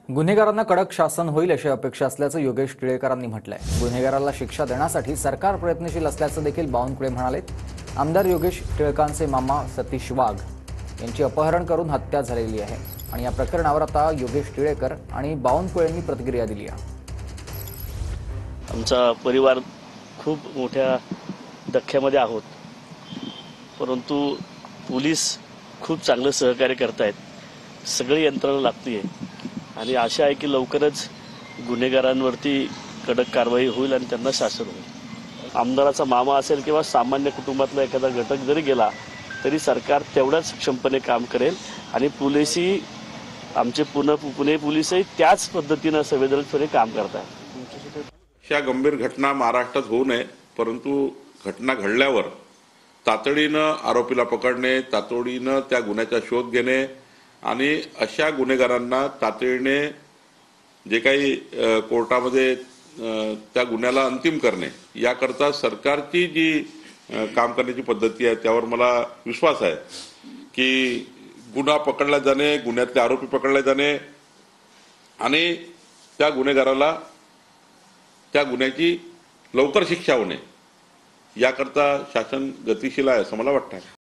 गुन्हेगारांना कडक शासन होईल अशी अपेक्षा असल्याचं योगेश टिळेकरांनी म्हटलंय। गुन्हेगाराला शिक्षा देण्यासाठी सरकार प्रयत्नशील असल्याचं देखील बावनकुळे म्हणाले। आमदार योगेश टिळकांचे मामा सतीश वाघ यांची अपहरण करून हत्या झालेली आहे आणि या प्रकरणावर आता योगेश टिळेकर आणि बावनकुळेंनी प्रतिक्रिया दिली आहे। आमचा परिवार खूप मोठ्या धक्क्यामध्ये आहोत, परंतु पोलीस खूप चांगलं सहकार्य करतायत। सगळी यंत्रणा लागते आणि आशा आहे की लवकरच गुन्हेगारांवरती कडक कारवाई होईल आणि त्यांना शासन होईल। आमदाराचा मामा असेल किंवा सामान्य कुटुंबातला एखादा घटक जरी गेला तरी सरकार तेवढ्याच क्षमतेने काम करेल आणि पोलिसही आमचे पुणे पोलीसही त्याच पद्धतीने संवेदनशीलपणे काम करतात। अशा गंभीर घटना महाराष्ट्रात होऊ नये, परंतु घटना घडल्यावर तातडीनं आरोपीला पकडणे, तातडीनं त्या गुन्ह्याचा शोध घेणे आणि अशा गुन्हेगारांना तातडीने जे काही कोर्टामध्ये त्या गुन्ह्याला अंतिम करणे, याकरता सरकारची जी काम करण्याची पद्धती आहे त्यावर मला विश्वास आहे की गुन्हा पकडला जाणे, गुन्ह्यातले आरोपी पकडले जाणे आणि त्या गुन्हेगाराला त्या गुन्ह्याची लवकर शिक्षा होणे, याकरता शासन गतिशील आहे असं मला वाटतं।